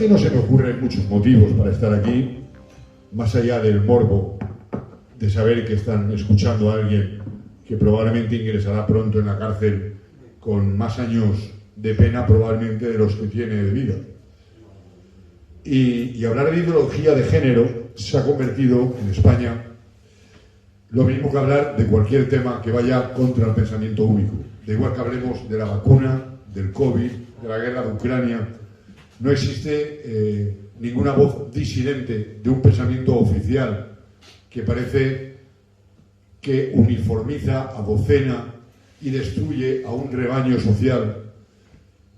que no se me ocurren muchos motivos para estar aquí, más allá del morbo de saber que están escuchando a alguien que probablemente ingresará pronto en la cárcel con más años de pena probablemente de los que tiene de vida. Y hablar de ideología de género se ha convertido en España lo mismo que hablar de cualquier tema que vaya contra el pensamiento único. Da igual que hablemos de la vacuna, del COVID, de la guerra de Ucrania, no existe ninguna voz disidente de un pensamiento oficial que parece que uniformiza, adocena y destruye a un rebaño social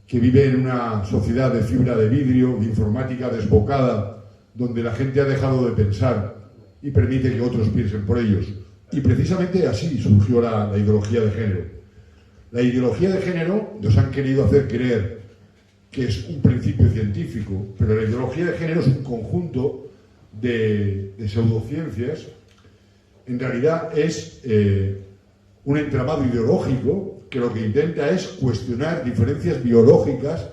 que vive en una sociedad de fibra de vidrio, de informática desbocada, donde la gente ha dejado de pensar y permite que otros piensen por ellos. Y precisamente así surgió la ideología de género. La ideología de género nos han querido hacer creer que es un principio científico, pero la ideología de género es un conjunto de pseudociencias. En realidad es un entramado ideológico que lo que intenta es cuestionar diferencias biológicas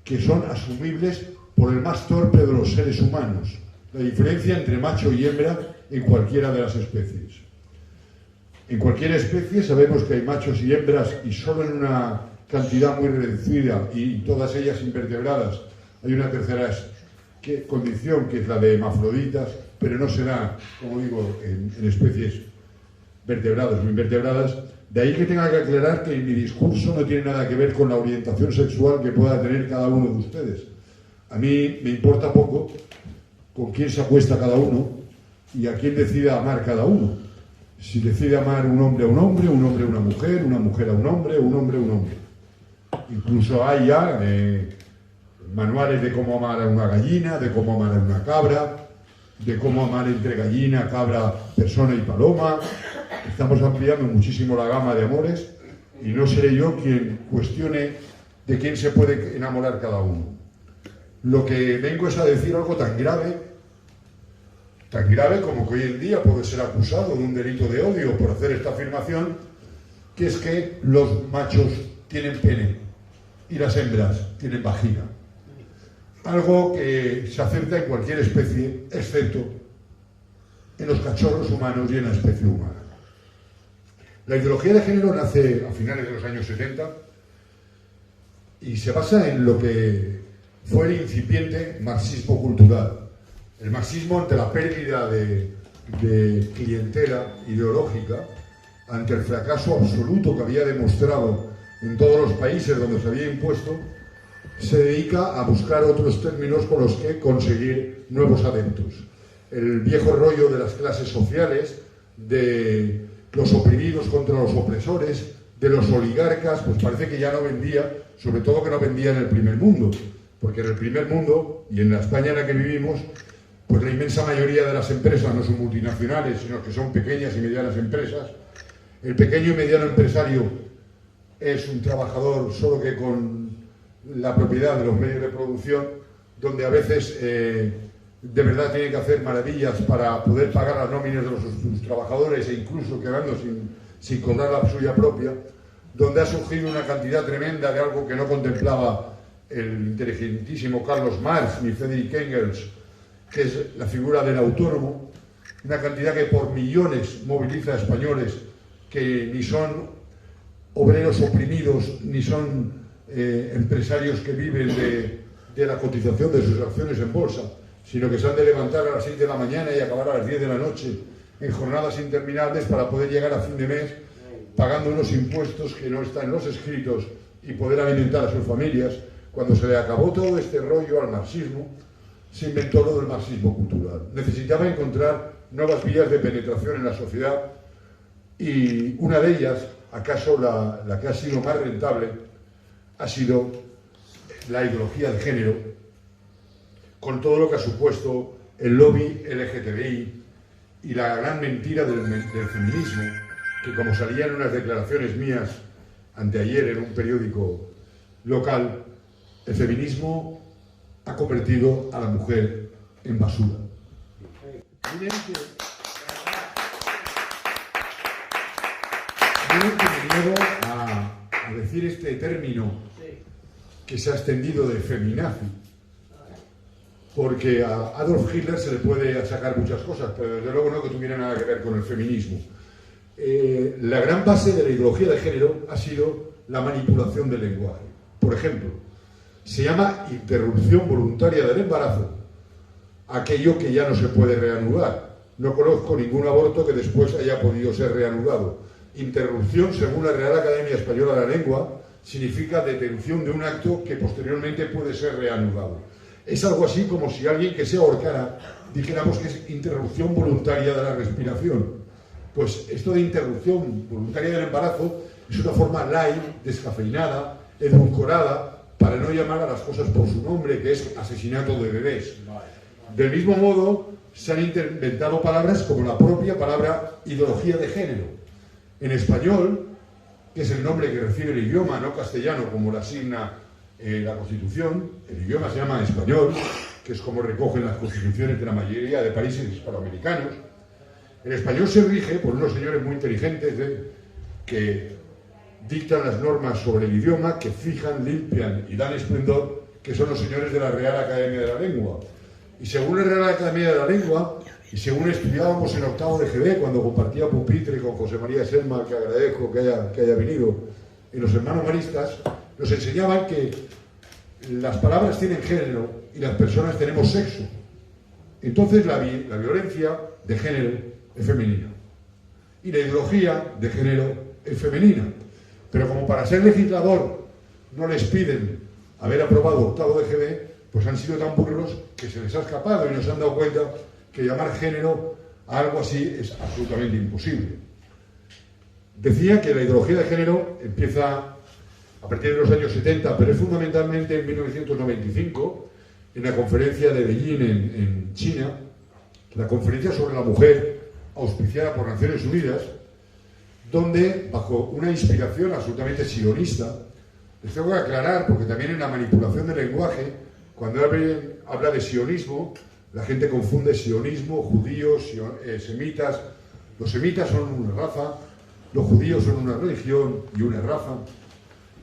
que son asumibles por el más torpe de los seres humanos, la diferencia entre macho y hembra en cualquiera de las especies. En cualquier especie sabemos que hay machos y hembras y solo en una cantidad muy reducida y todas ellas invertebradas hay una tercera condición que es la de hermafroditas, pero no se da, como digo, en especies vertebradas o invertebradas. De ahí que tenga que aclarar que mi discurso no tiene nada que ver con la orientación sexual que pueda tener cada uno de ustedes. A mí me importa poco con quién se acuesta cada uno y a quién decida amar cada uno. Si decide amar un hombre a un hombre a una mujer a un hombre, un hombre a un hombre. Incluso hay ya manuales de cómo amar a una gallina, de cómo amar a una cabra, de cómo amar entre gallina, cabra, persona y paloma. Estamos ampliando muchísimo la gama de amores y no seré yo quien cuestione de quién se puede enamorar cada uno. Lo que vengo es a decir algo tan grave como que hoy en día puede ser acusado de un delito de odio por hacer esta afirmación, que es que los machos tienen pene y las hembras tienen vagina. Algo que se acepta en cualquier especie, excepto en los cachorros humanos y en la especie humana. La ideología de género nace a finales de los años 70 y se basa en lo que fue el incipiente marxismo cultural. El marxismo, ante la pérdida de clientela ideológica, ante el fracaso absoluto que había demostrado en todos los países donde se había impuesto, se dedica a buscar otros términos con los que conseguir nuevos adeptos. El viejo rollo de las clases sociales, de los oprimidos contra los opresores, de los oligarcas, pues parece que ya no vendía, sobre todo que no vendía en el primer mundo, porque en el primer mundo, y en la España en la que vivimos, pues la inmensa mayoría de las empresas no son multinacionales, sino que son pequeñas y medianas empresas. El pequeño y mediano empresario es un trabajador solo que con la propiedad de los medios de producción, donde a veces de verdad tiene que hacer maravillas para poder pagar las nóminas de sus trabajadores e incluso quedando sin cobrar la suya propia, donde ha surgido una cantidad tremenda de algo que no contemplaba el inteligentísimo Carlos Marx ni Friedrich Engels, que es la figura del autónomo, una cantidad que por millones moviliza a españoles que ni son obreros oprimidos, ni son empresarios que viven de la cotización de sus acciones en bolsa, sino que se han de levantar a las 6 de la mañana y acabar a las 10 de la noche en jornadas interminables para poder llegar a fin de mes pagando unos impuestos que no están en los escritos y poder alimentar a sus familias. Cuando se le acabó todo este rollo al marxismo, se inventó lo del marxismo cultural. Necesitaba encontrar nuevas vías de penetración en la sociedad y una de ellas, acaso la que ha sido más rentable, ha sido la ideología de género, con todo lo que ha supuesto el lobby LGTBI y la gran mentira del feminismo, que como salía en unas declaraciones mías anteayer en un periódico local, el feminismo ha convertido a la mujer en basura. Miren que me niego a decir este término que se ha extendido de feminazi. porque a Adolf Hitler se le puede achacar muchas cosas, pero desde luego no que tuviera nada que ver con el feminismo. La gran base de la ideología de género ha sido la manipulación del lenguaje. Por ejemplo, se llama interrupción voluntaria del embarazo aquello que ya no se puede reanudar. No conozco ningún aborto que después haya podido ser reanudado. Interrupción, según la Real Academia Española de la Lengua, significa detención de un acto que posteriormente puede ser reanudado. Es algo así como si alguien que se ahorcara dijéramos que es interrupción voluntaria de la respiración. Pues esto de interrupción voluntaria del embarazo es una forma light, descafeinada, edulcorada, para no llamar a las cosas por su nombre, que es asesinato de bebés. Del mismo modo, se han inventado palabras como la propia palabra ideología de género. En español, que es el nombre que recibe el idioma, no castellano, como lo asigna la Constitución, el idioma se llama español, que es como recogen las constituciones de la mayoría de países hispanoamericanos. El español se rige por unos señores muy inteligentes que dictan las normas sobre el idioma, que fijan, limpian y dan esplendor, que son los señores de la Real Academia de la Lengua. Y según la Real Academia de la Lengua, y según estudiábamos en octavo de GB, cuando compartía pupitre con José María Selma, que agradezco que haya venido, y los hermanos maristas, nos enseñaban que las palabras tienen género y las personas tenemos sexo. Entonces la violencia de género es femenina y la ideología de género es femenina. Pero como para ser legislador no les piden haber aprobado octavo de GB, pues han sido tan burros que se les ha escapado y no se han dado cuenta que llamar género a algo así es absolutamente imposible. Decía que la ideología de género empieza a partir de los años 70, pero es fundamentalmente en 1995, en la conferencia de Beijing en China, la conferencia sobre la mujer, auspiciada por Naciones Unidas, donde, bajo una inspiración absolutamente sionista, les tengo que aclarar, porque también en la manipulación del lenguaje, cuando alguien habla de sionismo, la gente confunde sionismo, judíos, semitas. Los semitas son una raza, los judíos son una religión y una raza.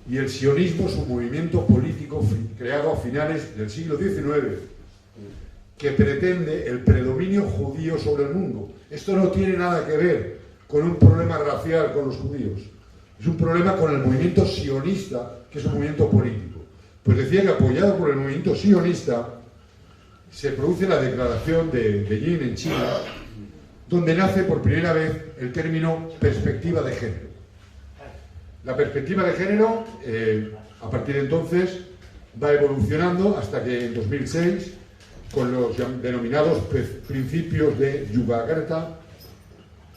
Y el sionismo es un movimiento político creado a finales del siglo XIX que pretende el predominio judío sobre el mundo. Esto no tiene nada que ver con un problema racial con los judíos. Es un problema con el movimiento sionista, que es un movimiento político. Pues decía que apoyado por el movimiento sionista se produce la declaración de Beijing en China, donde nace por primera vez el término perspectiva de género. La perspectiva de género, a partir de entonces, va evolucionando hasta que en 2006, con los denominados principios de Yogyakarta,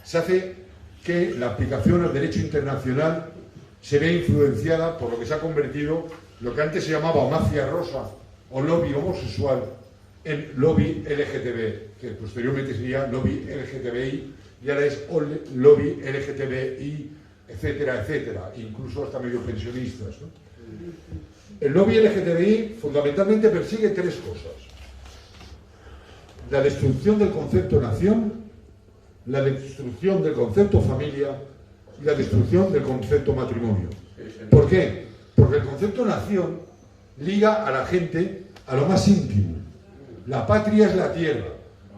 se hace que la aplicación al derecho internacional se ve influenciada por lo que se ha convertido lo que antes se llamaba mafia rosa o lobby homosexual en lobby LGTB, que posteriormente sería lobby LGTBI y ahora es lobby LGTBI, etcétera, etcétera, incluso hasta medio pensionistas, ¿no? El lobby LGTBI fundamentalmente persigue tres cosas: la destrucción del concepto nación, la destrucción del concepto familia y la destrucción del concepto matrimonio. ¿Por qué? Porque el concepto nación liga a la gente a lo más íntimo. La patria es la tierra.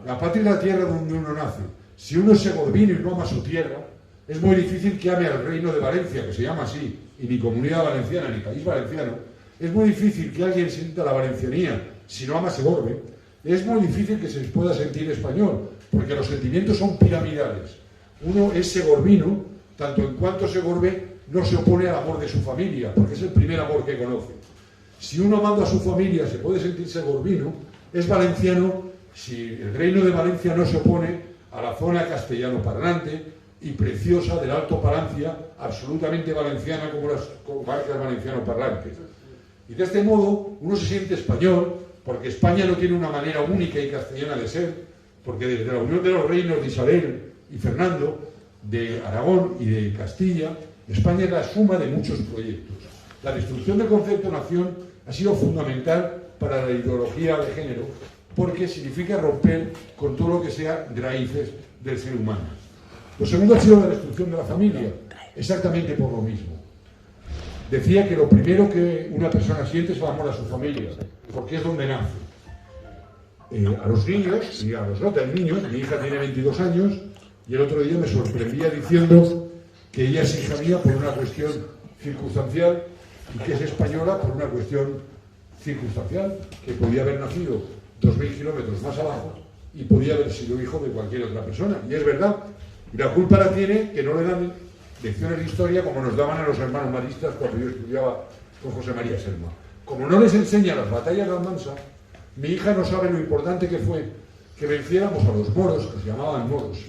La patria es la tierra donde uno nace. Si uno es segoviano y no ama su tierra, es muy difícil que ame al Reino de Valencia, que se llama así, y ni Comunidad Valenciana ni País Valenciano. Es muy difícil que alguien sienta la valencianía si no ama Segorbe. Es muy difícil que se pueda sentir español, porque los sentimientos son piramidales. Uno es segorbino, tanto en cuanto Segorbe no se opone al amor de su familia, porque es el primer amor que conoce. Si uno amando a su familia se puede sentir segorbino, es valenciano si el Reino de Valencia no se opone a la zona castellano parlante y preciosa del Alto Palancia, absolutamente valenciana como las comarcas valenciano parlantes. Y de este modo uno se siente español, porque España no tiene una manera única y castellana de ser, porque desde la unión de los reinos de Isabel y Fernando, de Aragón y de Castilla, España es la suma de muchos proyectos. La destrucción del concepto nación ha sido fundamental para la ideología de género, porque significa romper con todo lo que sea raíces del ser humano. Lo segundo ha sido la destrucción de la familia, exactamente por lo mismo. Decía que lo primero que una persona siente es el amor a su familia, porque es donde nace. a los niños, y a los no tan niños, mi hija tiene 22 años, y el otro día me sorprendía diciendo que ella es hija mía por una cuestión circunstancial y que es española por una cuestión circunstancial, que podía haber nacido 2.000 kilómetros más abajo y podía haber sido hijo de cualquier otra persona. Y es verdad. Y la culpa la tiene que no le dan lecciones de historia como nos daban a los hermanos maristas cuando yo estudiaba con José María Serma. Como no les enseña las batallas de Almansa, mi hija no sabe lo importante que fue que venciéramos a los moros, que se llamaban moros.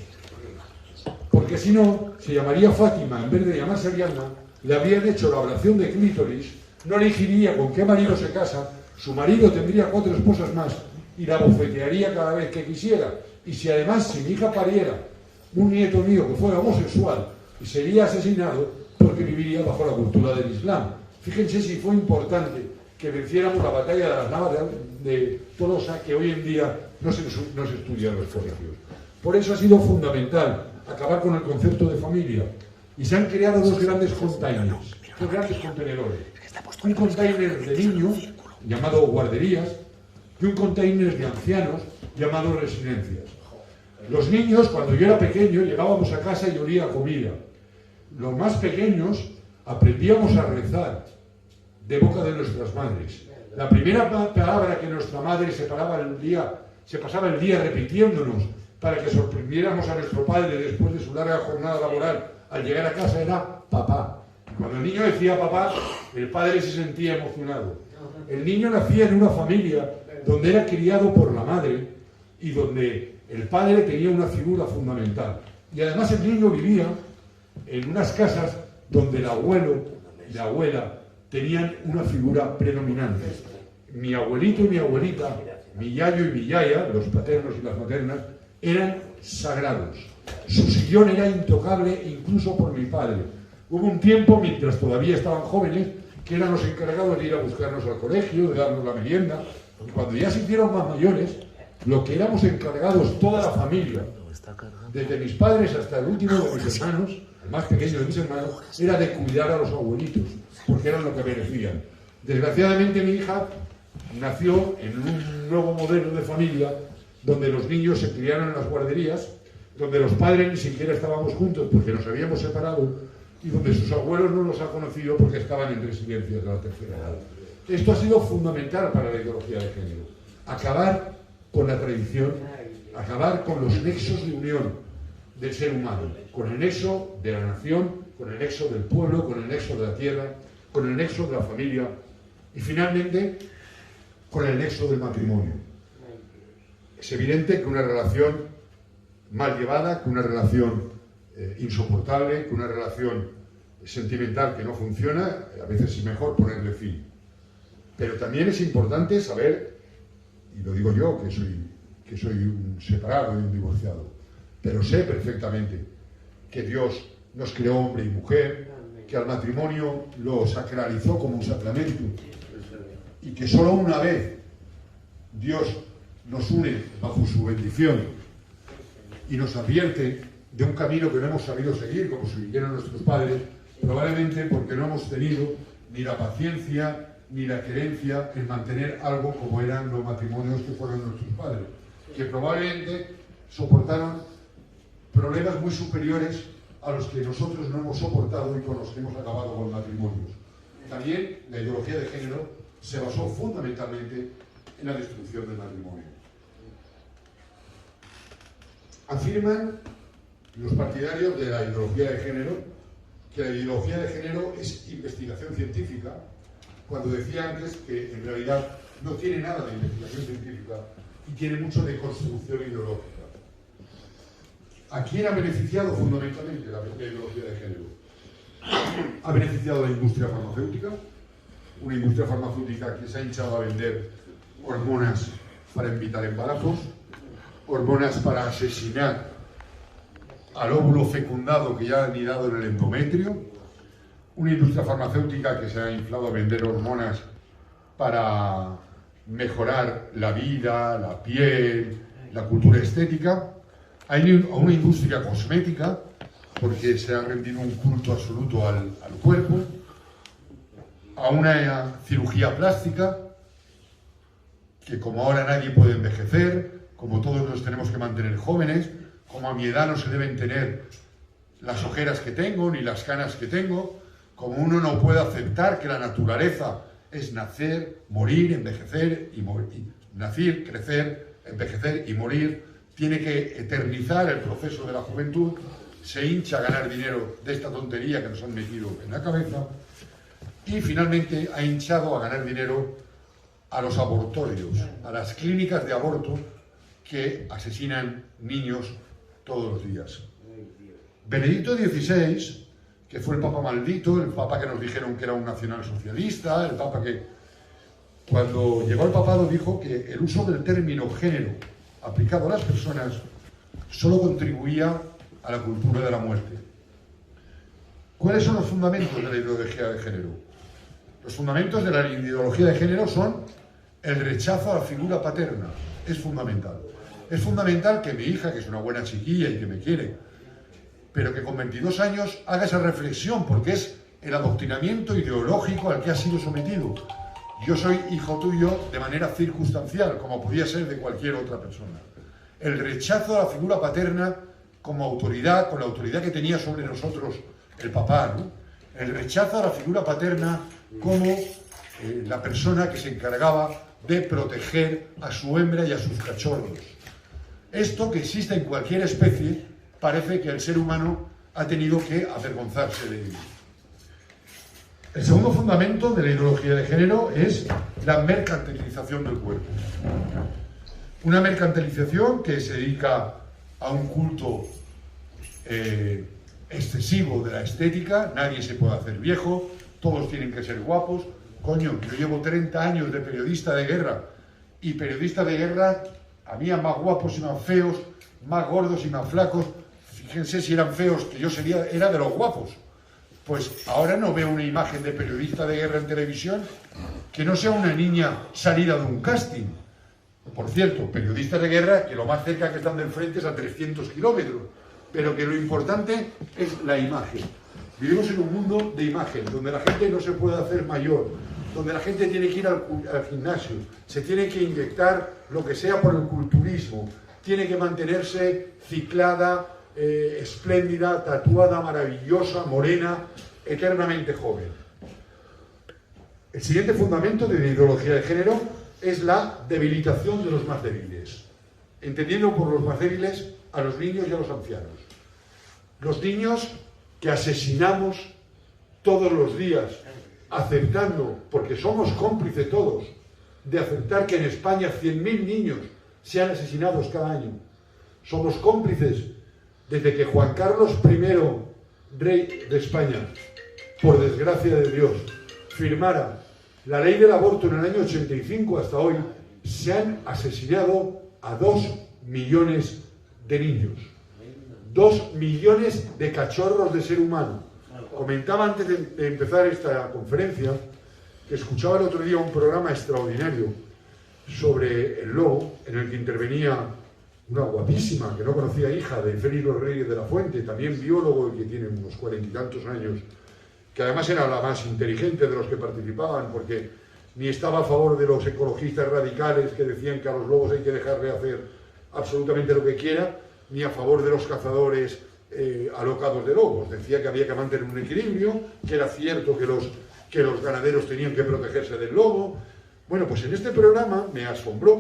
Porque si no, se llamaría Fátima, en vez de llamarse Ariadna, le habrían hecho la ablación de clítoris, no elegiría con qué marido se casa, su marido tendría 4 esposas más y la bofetearía cada vez que quisiera. Y si además, si mi hija pariera un nieto mío que fuera homosexual, y sería asesinado porque viviría bajo la cultura del Islam. Fíjense si fue importante que venciéramos la batalla de las Navas de Tolosa, que hoy en día no se estudia en los colegios. Por eso ha sido fundamental acabar con el concepto de familia. Y se han creado dos grandes containers, dos grandes contenedores. Un container de niños, llamado guarderías, y un container de ancianos, llamado residencias. Los niños, cuando yo era pequeño, llegábamos a casa y olía a comida. Los más pequeños aprendíamos a rezar de boca de nuestras madres. La primera palabra que nuestra madre se pasaba el día repitiéndonos para que sorprendiéramos a nuestro padre después de su larga jornada laboral al llegar a casa era papá. Cuando el niño decía papá, el padre se sentía emocionado. El niño nacía en una familia donde era criado por la madre y donde el padre tenía una figura fundamental. Y además el niño vivía en unas casas donde el abuelo y la abuela tenían una figura predominante. Mi abuelito y mi abuelita, mi yayo y mi yaya, los paternos y las maternas, eran sagrados. Su sillón era intocable incluso por mi padre. Hubo un tiempo, mientras todavía estaban jóvenes, que eran los encargados de ir a buscarnos al colegio, de darnos la merienda. Y cuando ya se hicieron más mayores, lo que éramos encargados toda la familia, desde mis padres hasta el último de mis hermanos, el más pequeño de mis hermanos, era de cuidar a los abuelitos, porque eran lo que merecían. Desgraciadamente mi hija nació en un nuevo modelo de familia donde los niños se criaron en las guarderías, donde los padres ni siquiera estábamos juntos porque nos habíamos separado y donde sus abuelos no los ha conocido porque estaban en residencias de la tercera edad. Esto ha sido fundamental para la ideología de género. Acabar con la tradición, acabar con los nexos de unión del ser humano, con el nexo de la nación, con el nexo del pueblo, con el nexo de la tierra, con el nexo de la familia y finalmente con el nexo del matrimonio. Es evidente que una relación mal llevada, que una relación insoportable, que una relación sentimental que no funciona, a veces es mejor ponerle fin. Pero también es importante saber, y lo digo yo, que soy un separado y un divorciado, pero sé perfectamente que Dios nos creó hombre y mujer, que al matrimonio lo sacralizó como un sacramento, y que solo una vez Dios nos une bajo su bendición y nos advierte de un camino que no hemos sabido seguir, como siguieron nuestros padres, probablemente porque no hemos tenido ni la paciencia ni la querencia en mantener algo como eran los matrimonios que fueron nuestros padres, que probablemente soportaron problemas muy superiores a los que nosotros no hemos soportado y con los que hemos acabado con matrimonios. También la ideología de género se basó fundamentalmente en la destrucción del matrimonio. Afirman los partidarios de la ideología de género que la ideología de género es investigación científica, cuando decía antes que en realidad no tiene nada de investigación científica y tiene mucho de construcción ideológica. ¿A quién ha beneficiado fundamentalmente la ideología de género? Ha beneficiado a la industria farmacéutica, una industria farmacéutica que se ha hinchado a vender hormonas para evitar embarazos, hormonas para asesinar al óvulo fecundado que ya ha anidado en el endometrio, una industria farmacéutica que se ha inflado a vender hormonas para mejorar la vida, la piel, la cultura estética, a una industria cosmética, porque se ha rendido un culto absoluto al cuerpo, a una cirugía plástica que como ahora nadie puede envejecer, como todos nos tenemos que mantener jóvenes, como a mi edad no se deben tener las ojeras que tengo ni las canas que tengo, como uno no puede aceptar que la naturaleza es nacer, morir, envejecer y morir, nacer, crecer, envejecer y morir, tiene que eternizar el proceso de la juventud, se hincha a ganar dinero de esta tontería que nos han metido en la cabeza y finalmente ha hinchado a ganar dinero a los abortorios, a las clínicas de aborto que asesinan niños todos los días. Benedicto XVI, que fue el Papa maldito, el Papa que nos dijeron que era un nacionalsocialista, el Papa que cuando llegó al papado dijo que el uso del término género aplicado a las personas solo contribuía a la cultura de la muerte. ¿Cuáles son los fundamentos de la ideología de género? Los fundamentos de la ideología de género son el rechazo a la figura paterna. Es fundamental. Es fundamental que mi hija, que es una buena chiquilla y que me quiere, pero que con 22 años haga esa reflexión, porque es el adoctrinamiento ideológico al que ha sido sometido. Yo soy hijo tuyo de manera circunstancial, como podía ser de cualquier otra persona. El rechazo a la figura paterna como autoridad, con la autoridad que tenía sobre nosotros el papá, ¿no? El rechazo a la figura paterna como la persona que se encargaba de proteger a su hembra y a sus cachorros. Esto que existe en cualquier especie, parece que el ser humano ha tenido que avergonzarse de ello. El segundo fundamento de la ideología de género es la mercantilización del cuerpo. Una mercantilización que se dedica a un culto excesivo de la estética, nadie se puede hacer viejo, todos tienen que ser guapos. Coño, yo llevo 30 años de periodista de guerra, y periodistas de guerra había más guapos y más feos, más gordos y más flacos. Fíjense si eran feos, que yo era de los guapos. Pues ahora no veo una imagen de periodista de guerra en televisión que no sea una niña salida de un casting. Por cierto, periodistas de guerra que lo más cerca que están del frente es a 300 kilómetros, pero que lo importante es la imagen. Vivimos en un mundo de imagen, donde la gente no se puede hacer mayor, donde la gente tiene que ir al gimnasio, se tiene que inyectar lo que sea por el culturismo, tiene que mantenerse ciclada, espléndida, tatuada, maravillosa, morena, eternamente joven. El siguiente fundamento de la ideología de género es la debilitación de los más débiles, entendiendo por los más débiles a los niños y a los ancianos. Los niños que asesinamos todos los días, aceptando, porque somos cómplices todos, de aceptar que en España 100.000 niños sean asesinados cada año. Somos cómplices desde que Juan Carlos I, rey de España, por desgracia de Dios, firmara la ley del aborto en el año 85 hasta hoy, se han asesinado a 2 millones de niños. 2 millones de cachorros de ser humano. Comentaba antes de empezar esta conferencia que escuchaba el otro día un programa extraordinario sobre el lobo, en el que intervenía una guapísima, que no conocía, hija de Félix Rodríguez de la Fuente, también biólogo y que tiene unos 40 y tantos años, que además era la más inteligente de los que participaban, porque ni estaba a favor de los ecologistas radicales que decían que a los lobos hay que dejarle hacer absolutamente lo que quiera, ni a favor de los cazadores alocados de lobos. Decía que había que mantener un equilibrio, que era cierto que los ganaderos tenían que protegerse del lobo. Bueno, pues en este programa me asombró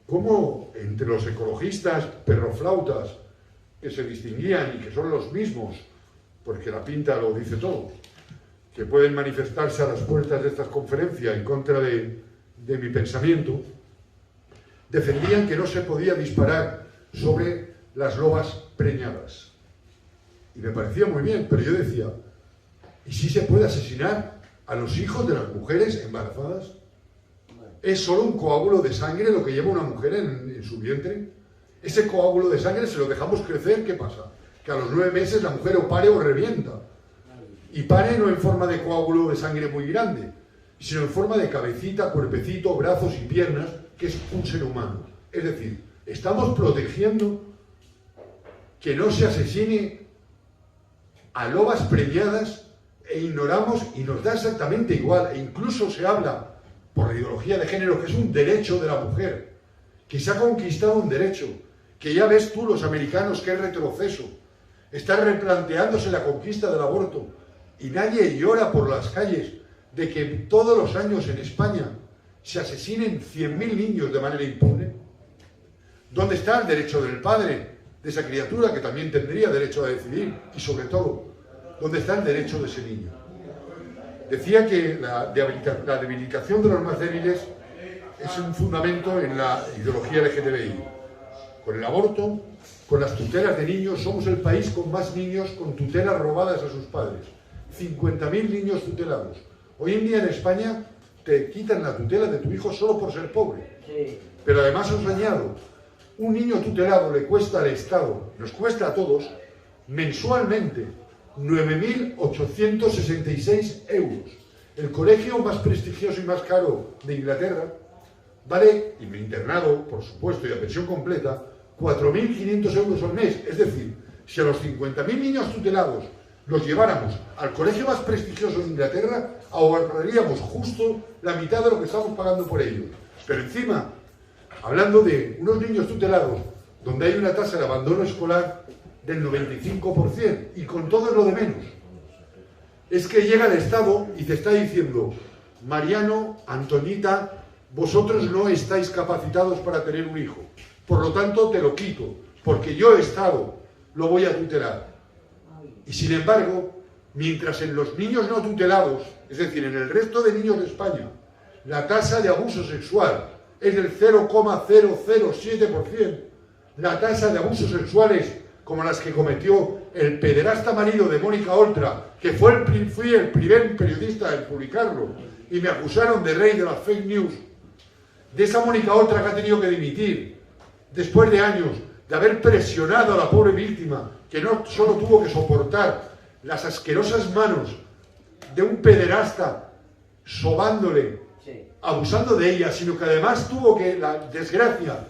cómo entre los ecologistas perroflautas que se distinguían y que son los mismos, porque la pinta lo dice todo, que pueden manifestarse a las puertas de estas conferencias en contra de mi pensamiento, defendían que no se podía disparar sobre las lobas preñadas. Y me parecía muy bien, pero yo decía, ¿y si se puede asesinar a los hijos de las mujeres embarazadas? ¿Es solo un coágulo de sangre lo que lleva una mujer en su vientre? Ese coágulo de sangre, se lo dejamos crecer, ¿qué pasa? Que a los 9 meses la mujer o pare o revienta. Y pare no en forma de coágulo de sangre muy grande, sino en forma de cabecita, cuerpecito, brazos y piernas, que es un ser humano. Es decir, estamos protegiendo que no se asesine a lobas preñadas e ignoramos y nos da exactamente igual. E incluso se habla por la ideología de género, que es un derecho de la mujer, que se ha conquistado un derecho, que ya ves tú los americanos que es retroceso, están replanteándose la conquista del aborto y nadie llora por las calles de que todos los años en España se asesinen 100.000 niños de manera impune. ¿Dónde está el derecho del padre de esa criatura, que también tendría derecho a decidir? Y sobre todo, ¿dónde está el derecho de ese niño? Decía que la debilitación de los más débiles es un fundamento en la ideología LGTBI. Con el aborto, con las tutelas de niños, somos el país con más niños con tutelas robadas a sus padres. 50.000 niños tutelados. Hoy en día en España te quitan la tutela de tu hijo solo por ser pobre. Pero además os añado, un niño tutelado le cuesta al Estado, nos cuesta a todos, mensualmente 9.866 euros. El colegio más prestigioso y más caro de Inglaterra vale, y mi internado, por supuesto, y a pensión completa, 4.500 euros al mes. Es decir, si a los 50.000 niños tutelados los lleváramos al colegio más prestigioso de Inglaterra, ahorraríamos justo la mitad de lo que estamos pagando por ellos. Pero encima, hablando de unos niños tutelados, donde hay una tasa de abandono escolar del 95%, y con todo es lo de menos, es que llega el Estado y te está diciendo: Mariano, Antoñita, vosotros no estáis capacitados para tener un hijo, por lo tanto te lo quito, porque yo, Estado, lo voy a tutelar. Y sin embargo, mientras en los niños no tutelados, es decir, en el resto de niños de España, la tasa de abuso sexual es del 0,007%, la tasa de abusos sexuales como las que cometió el pederasta marido de Mónica Oltra, que fui el primer periodista en publicarlo, y me acusaron de rey de las fake news, de esa Mónica Oltra que ha tenido que dimitir, después de años de haber presionado a la pobre víctima, que no solo tuvo que soportar las asquerosas manos de un pederasta sobándole, abusando de ella, sino que además tuvo que la desgracia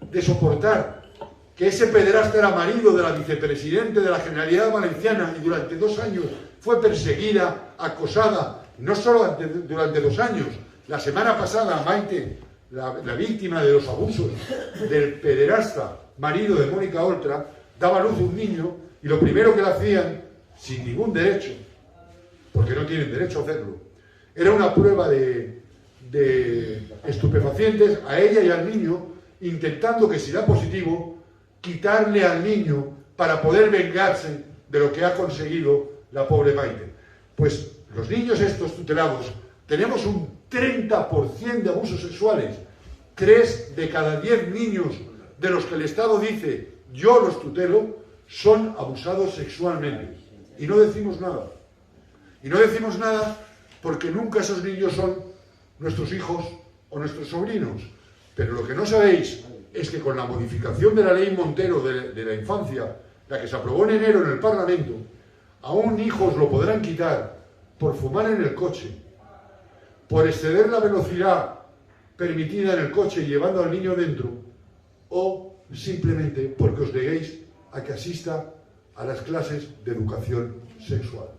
de soportar que ese pederasta era marido de la vicepresidente de la Generalidad Valenciana y durante 2 años fue perseguida, acosada, no solo durante 2 años. La semana pasada, Maite, la víctima de los abusos del pederasta marido de Mónica Oltra, daba a luz un niño y lo primero que le hacían, sin ningún derecho, porque no tienen derecho a hacerlo, era una prueba de estupefacientes a ella y al niño, intentando que, si da positivo, quitarle al niño para poder vengarse de lo que ha conseguido la pobre Maite. Pues los niños estos tutelados tenemos un 30% de abusos sexuales. 3 de cada 10 niños de los que el Estado dice yo los tutelo son abusados sexualmente. Y no decimos nada. Y no decimos nada porque nunca esos niños son nuestros hijos o nuestros sobrinos. Pero lo que no sabéis es que con la modificación de la ley Montero de la infancia, la que se aprobó en enero en el Parlamento, a un hijo os lo podrán quitar por fumar en el coche, por exceder la velocidad permitida en el coche llevando al niño dentro, o simplemente porque os neguéis a que asista a las clases de educación sexual.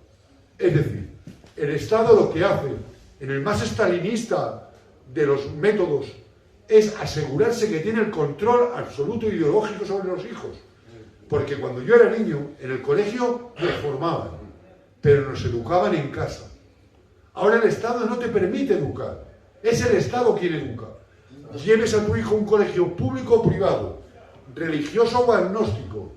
Es decir, el Estado lo que hace, en el más estalinista de los métodos, es asegurarse que tiene el control absoluto ideológico sobre los hijos. Porque cuando yo era niño, en el colegio nos formaban, pero nos educaban en casa. Ahora el Estado no te permite educar, es el Estado quien educa. Lleves a tu hijo a un colegio público o privado, religioso o agnóstico,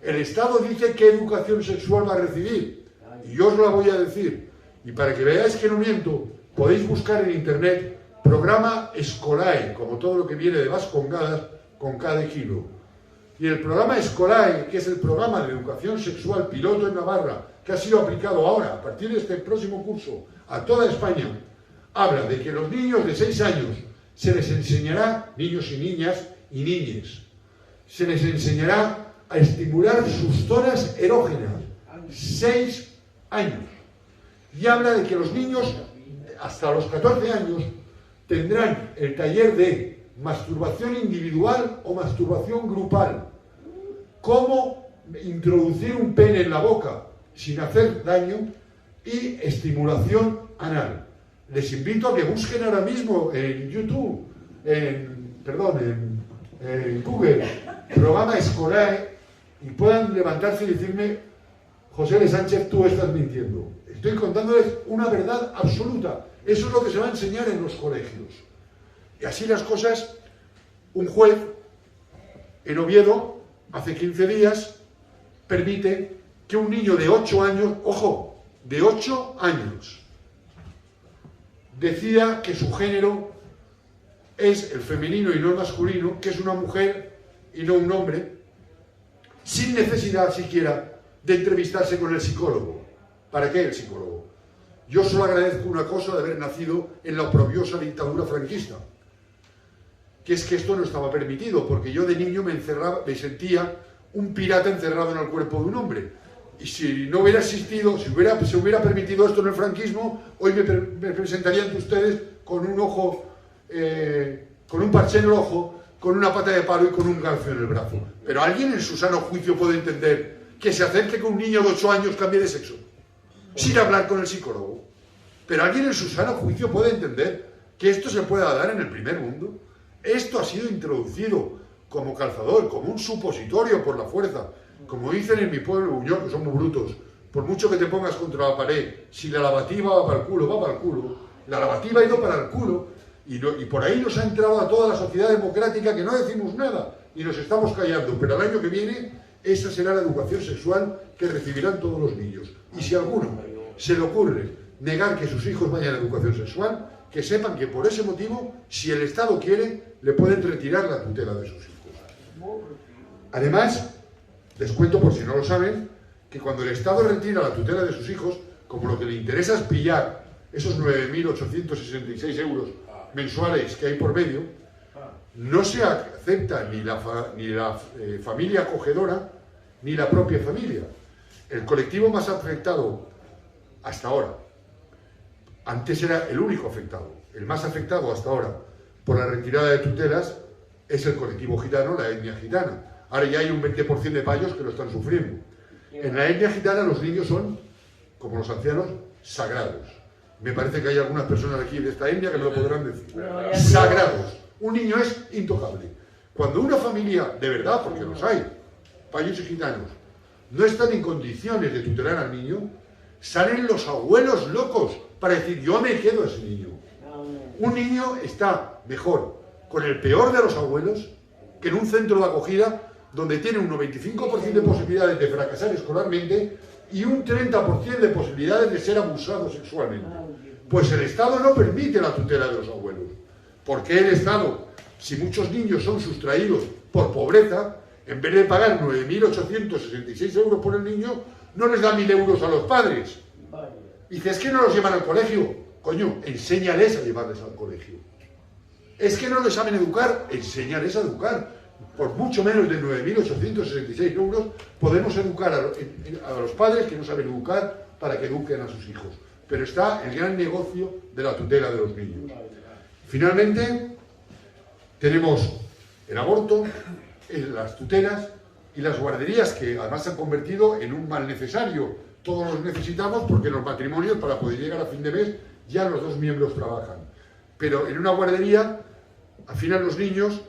el Estado dice qué educación sexual va a recibir, y yo os la voy a decir. Y para que veáis que no miento, podéis buscar en internet programa Escolae, como todo lo que viene de Vascongadas, con cada kilo. Y el programa Escolae, que es el programa de educación sexual piloto en Navarra, que ha sido aplicado ahora, a partir de este próximo curso, a toda España, habla de que los niños de 6 años se les enseñará, niños y niñas y niñes, se les enseñará a estimular sus zonas erógenas. 6 años. Y habla de que los niños, hasta los 14 años, tendrán el taller de masturbación individual o masturbación grupal. Cómo introducir un pene en la boca sin hacer daño y estimulación anal. Les invito a que busquen ahora mismo en YouTube, en Google, programa Escolae, y puedan levantarse y decirme: José L. Sánchez, tú estás mintiendo. Estoy contándoles una verdad absoluta. Eso es lo que se va a enseñar en los colegios. Y así las cosas, un juez en Oviedo, hace 15 días, permite que un niño de 8 años, ojo, de 8 años, decida que su género es el femenino y no el masculino, que es una mujer y no un hombre, sin necesidad siquiera de entrevistarse con el psicólogo. ¿Para qué el psicólogo? Yo solo agradezco una cosa de haber nacido en la oprobiosa dictadura franquista, que es que esto no estaba permitido, porque yo de niño me sentía un pirata encerrado en el cuerpo de un hombre. Y si no hubiera existido, si se hubiera permitido esto en el franquismo, hoy me presentaría ante ustedes con un ojo, con un parche en el ojo, con una pata de palo y con un garfio en el brazo. Pero ¿alguien en su sano juicio puede entender que se acepte que un niño de 8 años cambie de sexo sin hablar con el psicólogo? Pero ¿alguien en su sano juicio puede entender que esto se pueda dar en el primer mundo? Esto ha sido introducido como calzador, como un supositorio por la fuerza. Como dicen en mi pueblo, Buñol, que son muy brutos: por mucho que te pongas contra la pared, si la lavativa va para el culo, va para el culo. La lavativa ha ido para el culo. Y por ahí nos ha entrado a toda la sociedad democrática, que no decimos nada y nos estamos callando. Pero el año que viene, esa será la educación sexual que recibirán todos los niños. Y si a alguno se le ocurre negar que sus hijos vayan a educación sexual, que sepan que por ese motivo, si el Estado quiere, le pueden retirar la tutela de sus hijos. Además, les cuento, por si no lo saben, que cuando el Estado retira la tutela de sus hijos, como lo que le interesa es pillar esos 9.866 euros mensuales que hay por medio, no se acepta ni la familia acogedora ni la propia familia. El colectivo más afectado hasta ahora, antes era el único afectado, el más afectado hasta ahora por la retirada de tutelas es el colectivo gitano, la etnia gitana. Ahora ya hay un 20% de payos que lo están sufriendo. En la etnia gitana los niños son, como los ancianos, sagrados. Me parece que hay algunas personas aquí de esta etnia que me lo podrán decir. Sagrados. Un niño es intocable. Cuando una familia, de verdad, porque los hay, payos y gitanos, no están en condiciones de tutelar al niño, salen los abuelos locos para decir: yo me quedo a ese niño. Un niño está mejor con el peor de los abuelos que en un centro de acogida donde tiene un 95% de posibilidades de fracasar escolarmente y un 30% de posibilidades de ser abusado sexualmente. Pues el Estado no permite la tutela de los abuelos. ¿Por qué el Estado, si muchos niños son sustraídos por pobreza, en vez de pagar 9.866 euros por el niño, no les da 1.000 euros a los padres? Dice: es que no los llevan al colegio. Coño, enséñales a llevarles al colegio. Es que no les saben educar, enséñales a educar. Por mucho menos de 9.866 euros podemos educar a los padres que no saben educar para que eduquen a sus hijos. Pero está el gran negocio de la tutela de los niños. Finalmente, tenemos el aborto, las tutelas y las guarderías, que además se han convertido en un mal necesario. Todos los necesitamos porque en los matrimonios, para poder llegar a fin de mes, ya los dos miembros trabajan. Pero en una guardería, al final los niños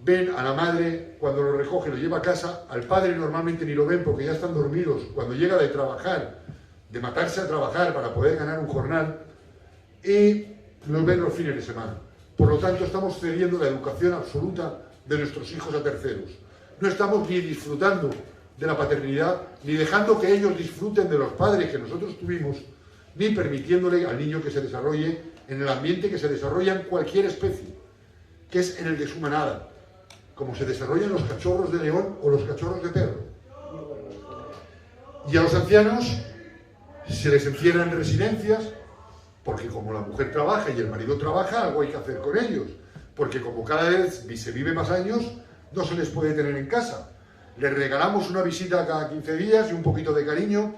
ven a la madre cuando lo recoge, lo lleva a casa, al padre normalmente ni lo ven porque ya están dormidos. Cuando llega de trabajar, de matarse a trabajar para poder ganar un jornal, y los ven los fines de semana. Por lo tanto, estamos cediendo la educación absoluta de nuestros hijos a terceros. No estamos ni disfrutando de la paternidad, ni dejando que ellos disfruten de los padres que nosotros tuvimos, ni permitiéndole al niño que se desarrolle en el ambiente que se desarrolla en cualquier especie, que es en el de su manada, como se desarrollan los cachorros de león o los cachorros de perro. Y a los ancianos se les encierra en residencias, porque como la mujer trabaja y el marido trabaja, algo hay que hacer con ellos, porque como cada vez se vive más años, no se les puede tener en casa. Les regalamos una visita cada 15 días y un poquito de cariño.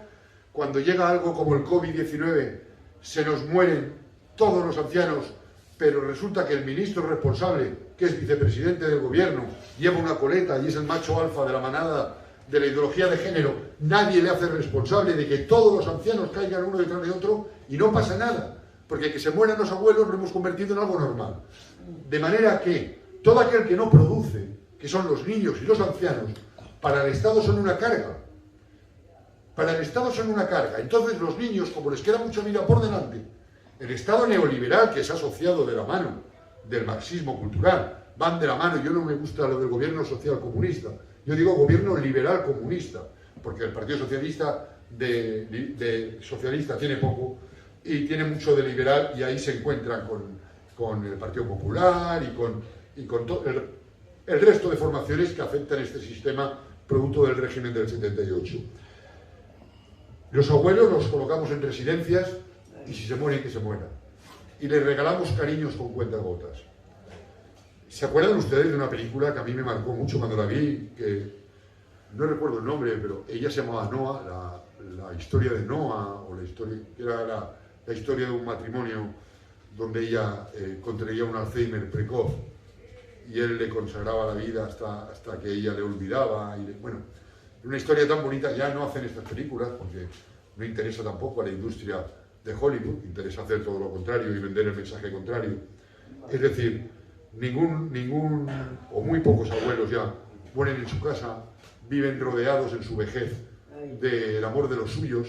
Cuando llega algo como el COVID-19, se nos mueren todos los ancianos, pero resulta que el ministro responsable, que es vicepresidente del gobierno, lleva una coleta y es el macho alfa de la manada de la ideología de género. Nadie le hace responsable de que todos los ancianos caigan uno detrás de otro y no pasa nada. porque que se mueran los abuelos lo hemos convertido en algo normal. De manera que todo aquel que no produce, que son los niños y los ancianos, para el Estado son una carga. Para el Estado son una carga. Entonces los niños, como les queda mucha vida por delante, el Estado neoliberal que es asociado de la mano del marxismo cultural, van de la mano. Yo no me gusta lo del gobierno social comunista, yo digo gobierno liberal comunista, porque el Partido Socialista de socialista tiene poco y tiene mucho de liberal, y ahí se encuentran con el Partido Popular y con todo el resto de formaciones que afectan este sistema producto del régimen del 78. Los abuelos los colocamos en residencias y si se mueren, que se mueran. Y les regalamos cariños con cuentagotas. ¿Se acuerdan ustedes de una película que a mí me marcó mucho cuando la vi? Que no recuerdo el nombre, pero ella se llamaba Noah, la historia de Noah, o la historia, era la historia de un matrimonio donde ella contraía un Alzheimer precoz y él le consagraba la vida hasta que ella le olvidaba. Bueno, una historia tan bonita. Ya no hacen estas películas porque no interesa tampoco a la industria de Hollywood, interesa hacer todo lo contrario y vender el mensaje contrario. Es decir, ningún o muy pocos abuelos ya mueren en su casa, viven rodeados en su vejez del amor de los suyos,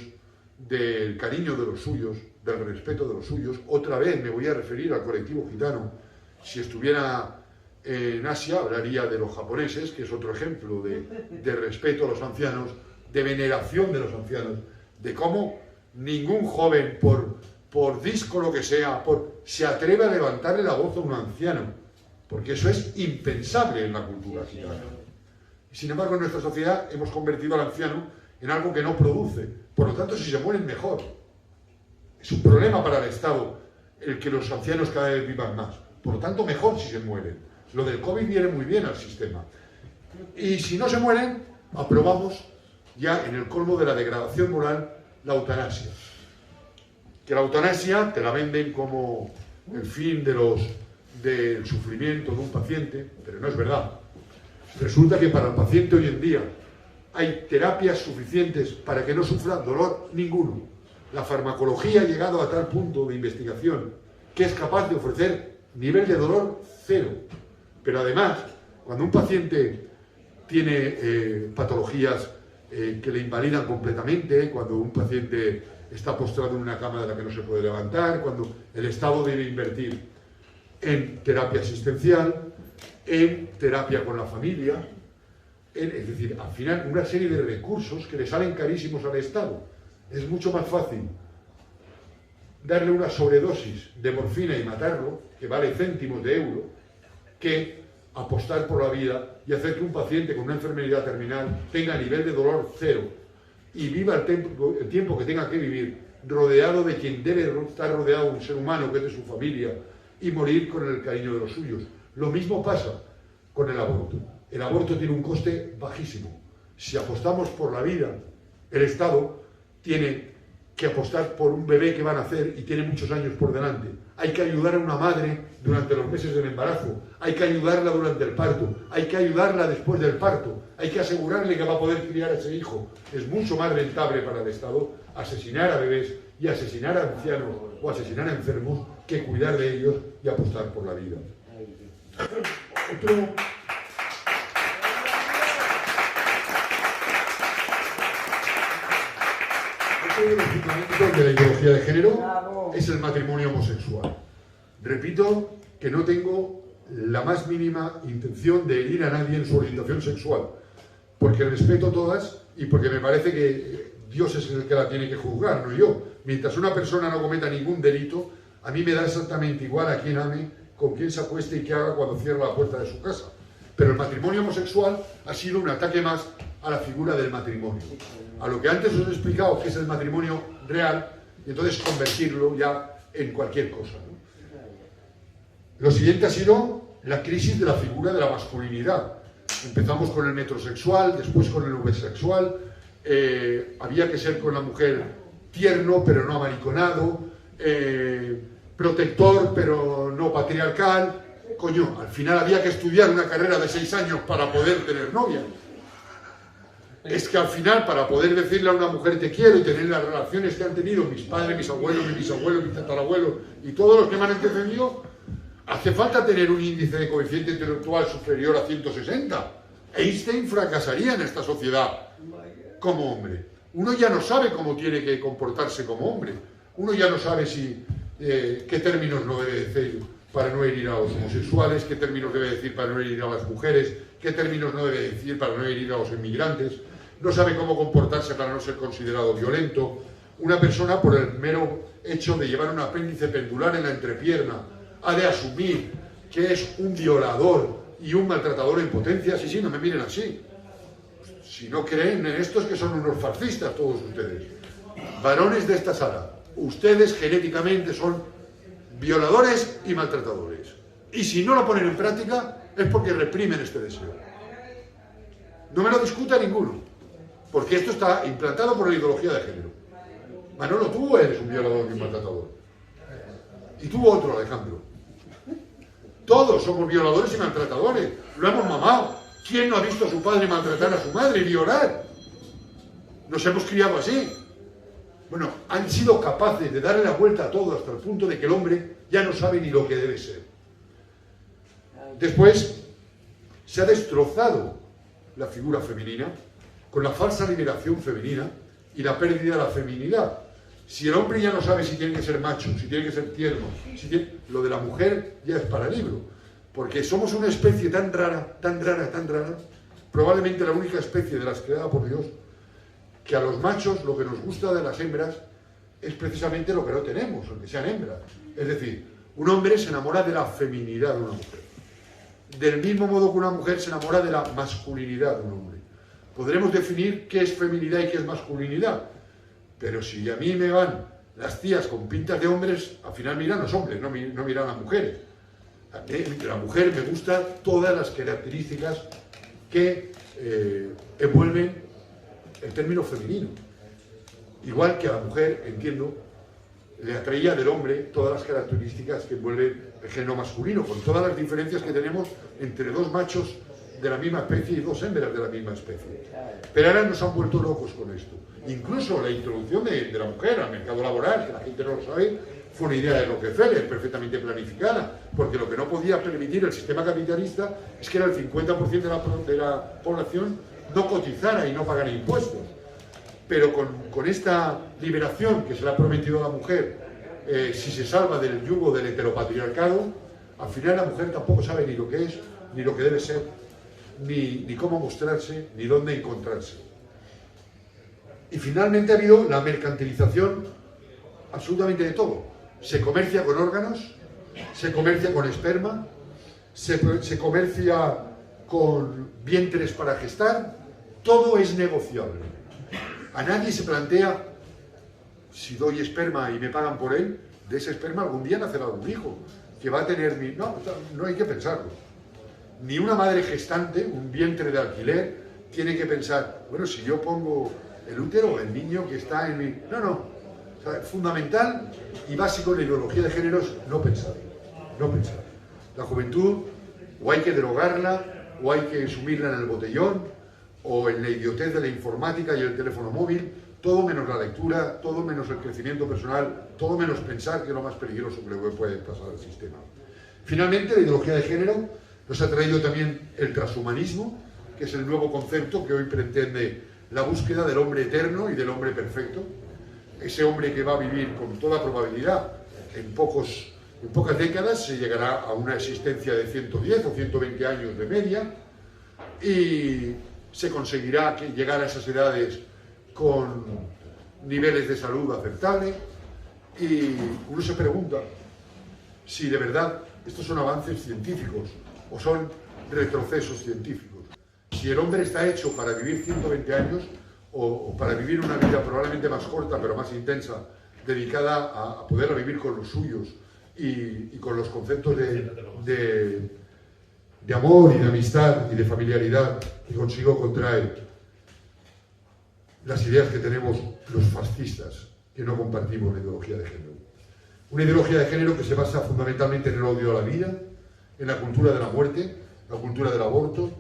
del cariño de los suyos, del respeto de los suyos. Otra vez me voy a referir al colectivo gitano. Si estuviera en Asia hablaría de los japoneses, que es otro ejemplo de respeto a los ancianos, de veneración de los ancianos, de cómo ningún joven, por disco lo que sea, se atreve a levantarle la voz a un anciano, porque eso es impensable en la cultura gitana. Y sin embargo, en nuestra sociedad hemos convertido al anciano en algo que no produce. Por lo tanto, si se mueren, mejor. Es un problema para el Estado el que los ancianos cada vez vivan más. Por lo tanto, mejor si se mueren. Lo del COVID viene muy bien al sistema. Y si no se mueren, aprobamos ya en el colmo de la degradación moral la eutanasia. Que la eutanasia te la venden como el fin del sufrimiento de un paciente, pero no es verdad. Resulta que para el paciente hoy en día hay terapias suficientes para que no sufra dolor ninguno. La farmacología ha llegado a tal punto de investigación que es capaz de ofrecer nivel de dolor cero. Pero además, cuando un paciente tiene patologías que le invalidan completamente, cuando un paciente está postrado en una cama de la que no se puede levantar, cuando el Estado debe invertir en terapia asistencial, en terapia con la familia, es decir, al final una serie de recursos que le salen carísimos al Estado. Es mucho más fácil darle una sobredosis de morfina y matarlo, que vale céntimos de euro, que apostar por la vida y hacer que un paciente con una enfermedad terminal tenga nivel de dolor cero y viva el tiempo que tenga que vivir rodeado de quien debe estar rodeado, un ser humano que es de su familia, y morir con el cariño de los suyos. Lo mismo pasa con el aborto. El aborto tiene un coste bajísimo. Si apostamos por la vida, el Estado tiene que apostar por un bebé que va a nacer y tiene muchos años por delante. Hay que ayudar a una madre durante los meses del embarazo, hay que ayudarla durante el parto, hay que ayudarla después del parto, hay que asegurarle que va a poder criar a ese hijo. Es mucho más rentable para el Estado asesinar a bebés y asesinar a ancianos o asesinar a enfermos que cuidar de ellos y apostar por la vida. Otro de los fundamentos de la ideología de género es el matrimonio homosexual. Repito que no tengo la más mínima intención de herir a nadie en su orientación sexual, porque respeto todas y porque me parece que Dios es el que la tiene que juzgar, no yo. Mientras una persona no cometa ningún delito, a mí me da exactamente igual a quién ame, con quién se acueste y qué haga cuando cierra la puerta de su casa. Pero el matrimonio homosexual ha sido un ataque más a la figura del matrimonio, a lo que antes os he explicado que es el matrimonio real, y entonces convertirlo ya en cualquier cosa, ¿no? Lo siguiente ha sido la crisis de la figura de la masculinidad. Empezamos con el metrosexual, después con el homosexual. Había que ser con la mujer tierno pero no amariconado, protector pero no patriarcal. Coño, al final había que estudiar una carrera de 6 años para poder tener novia. es que al final, para poder decirle a una mujer te quiero y tener las relaciones que han tenido mis padres, mis abuelos, mis bisabuelos, mis tatarabuelos y todos los que me han antecedido, hace falta tener un índice de coeficiente intelectual superior a 160. Einstein fracasaría en esta sociedad como hombre. Uno ya no sabe cómo tiene que comportarse como hombre. Uno ya no sabe qué términos no debe decir para no herir a los homosexuales, qué términos debe decir para no herir a las mujeres, qué términos no debe decir para no herir a los inmigrantes. No sabe cómo comportarse para no ser considerado violento. Una persona, por el mero hecho de llevar un apéndice pendular en la entrepierna, ha de asumir que es un violador y un maltratador en potencia. Sí, no me miren así. Si no creen en esto es que son unos fascistas todos ustedes. Varones de esta sala, ustedes genéticamente son violadores y maltratadores. Y si no lo ponen en práctica es porque reprimen este deseo. No me lo discuta ninguno, porque esto está implantado por la ideología de género. Manolo, tú eres un violador y un maltratador. Y tú otro, Alejandro. Todos somos violadores y maltratadores. Lo hemos mamado. ¿Quién no ha visto a su padre maltratar a su madre y violar? Nos hemos criado así. Bueno, han sido capaces de darle la vuelta a todo hasta el punto de que el hombre ya no sabe ni lo que debe ser. Después, se ha destrozado la figura femenina con la falsa liberación femenina y la pérdida de la feminidad. Si el hombre ya no sabe si tiene que ser macho, si tiene que ser tierno, lo de la mujer ya es para libro. Porque somos una especie tan rara, probablemente la única especie de las creadas por Dios, que a los machos lo que nos gusta de las hembras es precisamente lo que no tenemos, aunque sean hembras. Es decir, un hombre se enamora de la feminidad de una mujer. Del mismo modo que una mujer se enamora de la masculinidad de un hombre. Podremos definir qué es feminidad y qué es masculinidad. Pero si a mí me van las tías con pintas de hombres, al final miran los hombres, no miran a las mujeres. De la mujer me gustan todas las características que envuelven el término femenino. Igual que a la mujer, entiendo, le atraía del hombre todas las características que envuelven el género masculino, con todas las diferencias que tenemos entre dos machos de la misma especie y dos hembras de la misma especie. Pero ahora nos han vuelto locos con esto. Incluso la introducción de la mujer al mercado laboral, que la gente no lo sabe, fue una idea de Rockefeller, perfectamente planificada, porque lo que no podía permitir el sistema capitalista es que era el 50% de la población no cotizara y no pagara impuestos. Pero con esta liberación que se le ha prometido a la mujer, si se salva del yugo del heteropatriarcado, al final la mujer tampoco sabe ni lo que es, ni lo que debe ser, ni cómo mostrarse, ni dónde encontrarse. Y finalmente ha habido la mercantilización absolutamente de todo. Se comercia con órganos, se comercia con esperma, se comercia con vientres para gestar, todo es negociable. A nadie se plantea, si doy esperma y me pagan por él, de ese esperma algún día nacerá un hijo, que va a tener mi... No hay que pensarlo. Ni una madre gestante, un vientre de alquiler, tiene que pensar, bueno, si yo pongo el útero, el niño que está en mi... No. O sea, fundamental y básico en la ideología de género es no pensar. La juventud o hay que derogarla, o hay que sumirla en el botellón, o en la idiotez de la informática y el teléfono móvil, todo menos la lectura, todo menos el crecimiento personal, todo menos pensar, que es lo más peligroso que le puede pasar al sistema. Finalmente, la ideología de género nos ha traído también el transhumanismo, que es el nuevo concepto que hoy pretende la búsqueda del hombre eterno y del hombre perfecto. Ese hombre que va a vivir con toda probabilidad en pocas décadas se llegará a una existencia de 110 o 120 años de media y se conseguirá llegar a esas edades con niveles de salud aceptables y uno se pregunta si de verdad estos son avances científicos o son retrocesos científicos. Si el hombre está hecho para vivir 120 años o para vivir una vida probablemente más corta pero más intensa, dedicada a poder vivir con los suyos y con los conceptos de amor y de amistad y de familiaridad que consigo contraer las ideas que tenemos los fascistas, que no compartimos la ideología de género. Una ideología de género que se basa fundamentalmente en el odio a la vida, en la cultura de la muerte, la cultura del aborto,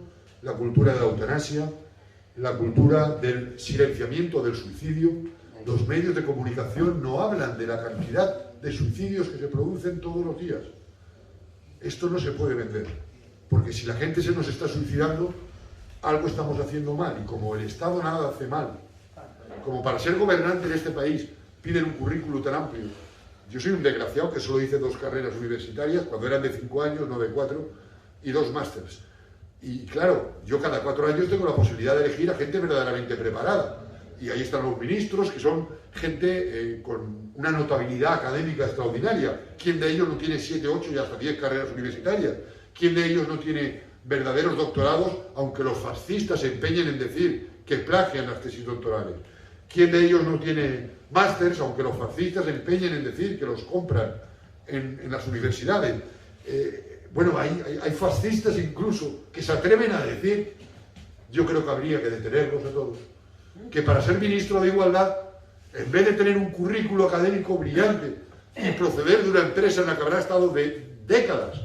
la cultura de la eutanasia, la cultura del silenciamiento del suicidio. Los medios de comunicación no hablan de la cantidad de suicidios que se producen todos los días. Esto no se puede vender, porque si la gente se nos está suicidando, algo estamos haciendo mal, y como el Estado nada hace mal, como para ser gobernante de este país piden un currículo tan amplio. Yo soy un desgraciado que solo hice 2 carreras universitarias, cuando eran de 5 años, no de 4, y 2 másters. Y claro, yo cada 4 años tengo la posibilidad de elegir a gente verdaderamente preparada. Y ahí están los ministros, que son gente con una notabilidad académica extraordinaria. ¿Quién de ellos no tiene 7, 8 y hasta 10 carreras universitarias? ¿Quién de ellos no tiene verdaderos doctorados, aunque los fascistas se empeñen en decir que plagian las tesis doctorales? ¿Quién de ellos no tiene másters, aunque los fascistas se empeñen en decir que los compran en las universidades? Bueno, hay fascistas incluso que se atreven a decir, yo creo que habría que detenerlos a todos, que para ser ministro de Igualdad, en vez de tener un currículo académico brillante y proceder de una empresa en la que habrá estado de décadas,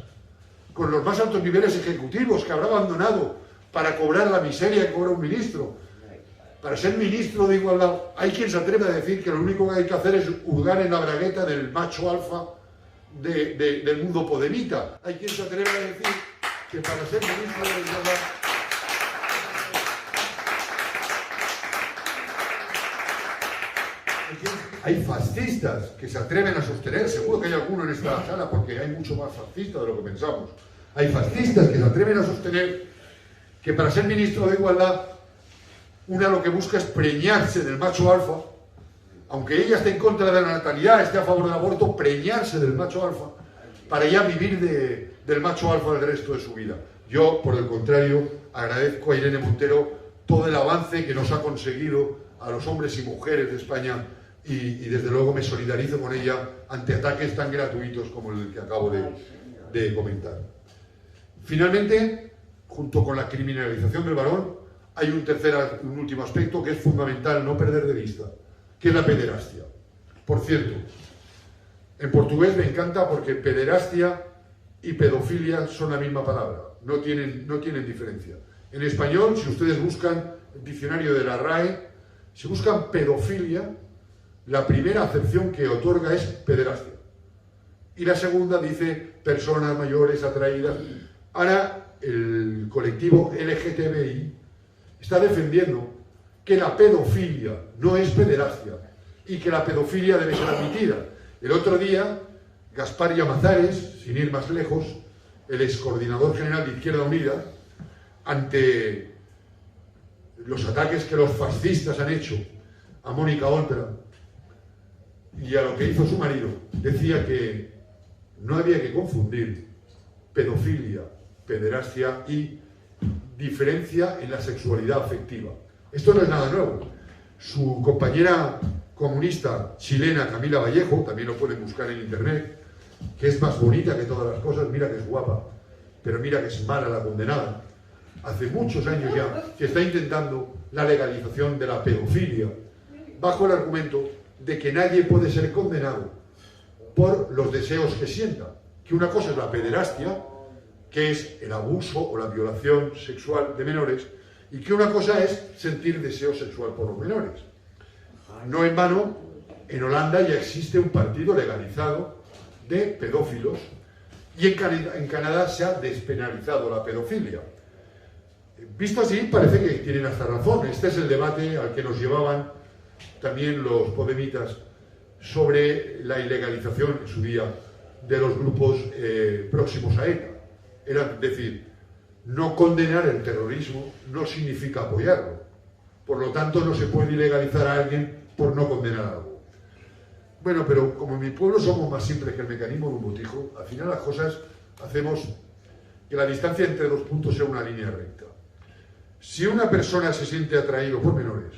con los más altos niveles ejecutivos que habrá abandonado para cobrar la miseria que cobra un ministro, para ser ministro de Igualdad, hay quien se atreve a decir que lo único que hay que hacer es hurgar en la bragueta del macho alfa del mundo podemita. Hay quien se atreve a decir que para ser ministro de Igualdad hay fascistas que se atreven a sostener, seguro que hay alguno en esta sala, porque hay mucho más fascistas de lo que pensamos. Hay fascistas que se atreven a sostener que para ser ministro de Igualdad, una lo que busca es preñarse del macho alfa, aunque ella esté en contra de la natalidad, esté a favor del aborto, preñarse del macho alfa, para ya vivir del macho alfa el resto de su vida. Yo, por el contrario, agradezco a Irene Montero todo el avance que nos ha conseguido a los hombres y mujeres de España y desde luego me solidarizo con ella ante ataques tan gratuitos como el que acabo de comentar. Finalmente, junto con la criminalización del varón, hay un último aspecto que es fundamental no perder de vista, que es la pederastia. Por cierto, en portugués me encanta porque pederastia y pedofilia son la misma palabra, no tienen diferencia. En español, si ustedes buscan el diccionario de la RAE, si buscan pedofilia, la primera acepción que otorga es pederastia. Y la segunda dice personas mayores atraídas. Ahora, el colectivo LGTBI está defendiendo que la pedofilia no es pederastia y que la pedofilia debe ser admitida. El otro día, Gaspar Llamazares, sin ir más lejos, el excoordinador general de Izquierda Unida, ante los ataques que los fascistas han hecho a Mónica Oltra y a lo que hizo su marido, decía que no había que confundir pedofilia, pederastia y diferencia en la sexualidad afectiva. Esto no es nada nuevo. Su compañera comunista chilena, Camila Vallejo, también lo pueden buscar en internet, que es más bonita que todas las cosas, mira que es guapa, pero mira que es mala la condenada. Hace muchos años ya que está intentando la legalización de la pedofilia, bajo el argumento de que nadie puede ser condenado por los deseos que sienta. Que una cosa es la pederastia, que es el abuso o la violación sexual de menores, y que una cosa es sentir deseo sexual por los menores. No en vano, en Holanda ya existe un partido legalizado de pedófilos y en Canadá se ha despenalizado la pedofilia. Visto así, parece que tienen hasta razón. Este es el debate al que nos llevaban también los podemitas sobre la ilegalización en su día de los grupos próximos a ETA. Era decir, no condenar el terrorismo no significa apoyarlo. Por lo tanto, no se puede ilegalizar a alguien por no condenar algo. Bueno, pero como en mi pueblo somos más simples que el mecanismo de un botijo, al final las cosas hacemos que la distancia entre dos puntos sea una línea recta. Si una persona se siente atraído por menores,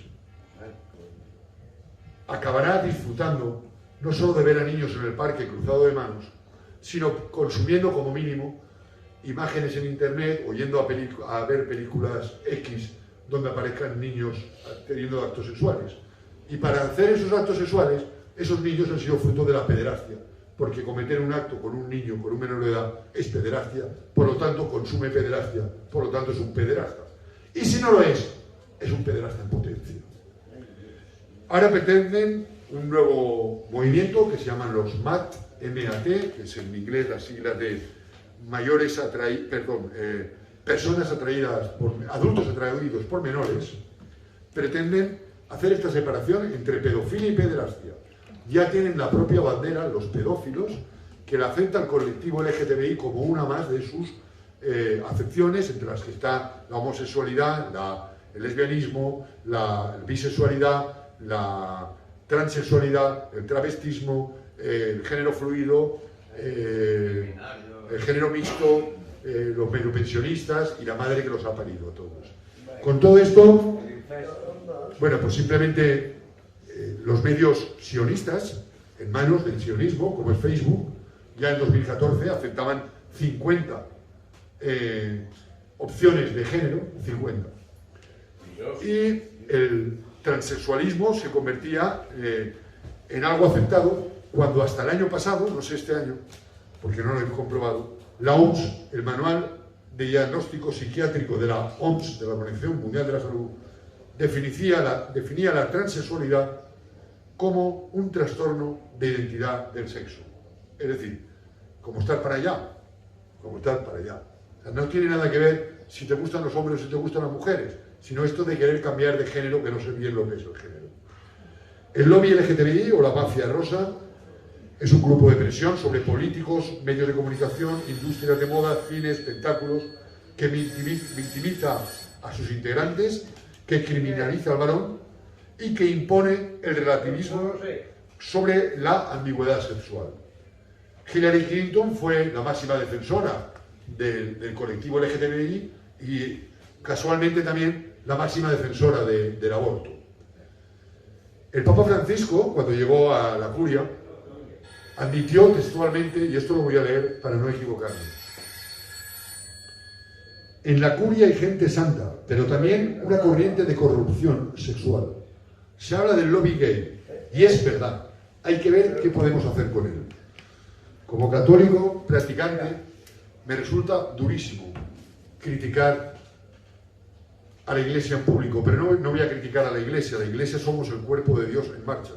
acabará disfrutando no solo de ver a niños en el parque cruzado de manos, sino consumiendo como mínimo imágenes en internet o yendo a ver películas X donde aparezcan niños teniendo actos sexuales. Y para hacer esos actos sexuales, esos niños han sido fruto de la pederastia, porque cometer un acto con un niño, con un menor de edad, es pederastia, por lo tanto consume pederastia, por lo tanto es un pederasta. Y si no lo es, es un pederasta en potencia. Ahora pretenden un nuevo movimiento que se llaman los MAT, M-A-T, que es en inglés la sigla de personas atraídas por adultos atraídos por menores. Pretenden hacer esta separación entre pedofilia y pederastia. Ya tienen la propia bandera, los pedófilos, que la acepta el colectivo LGTBI como una más de sus acepciones, entre las que está la homosexualidad, el lesbianismo, la bisexualidad, la transexualidad, el travestismo, el género fluido, el género mixto, los mediopensionistas y la madre que los ha parido a todos. Con todo esto, bueno, pues simplemente los medios sionistas, en manos del sionismo, como es Facebook, ya en 2014 aceptaban 50 opciones de género, 50. Y el transexualismo se convertía en algo aceptado cuando hasta el año pasado, no sé este año, porque no lo he comprobado, la OMS, el Manual de Diagnóstico Psiquiátrico de la OMS, de la Organización Mundial de la Salud, definía la transexualidad como un trastorno de identidad del sexo. Es decir, como estar para allá, como estar para allá. O sea, no tiene nada que ver si te gustan los hombres o si te gustan las mujeres, sino esto de querer cambiar de género, que no sé bien lo que es el género. El lobby LGTBI o la mafia rosa es un grupo de presión sobre políticos, medios de comunicación, industrias de moda, cine, espectáculos, que victimiza a sus integrantes, que criminaliza al varón y que impone el relativismo sobre la ambigüedad sexual. Hillary Clinton fue la máxima defensora del colectivo LGTBI y casualmente también la máxima defensora del aborto. El Papa Francisco, cuando llegó a la curia, admitió textualmente, y esto lo voy a leer para no equivocarme: en la curia hay gente santa, pero también una corriente de corrupción sexual. Se habla del lobby gay, y es verdad, hay que ver qué podemos hacer con él. Como católico practicante, me resulta durísimo criticar a la Iglesia en público, pero no voy a criticar a la Iglesia somos el cuerpo de Dios en marcha.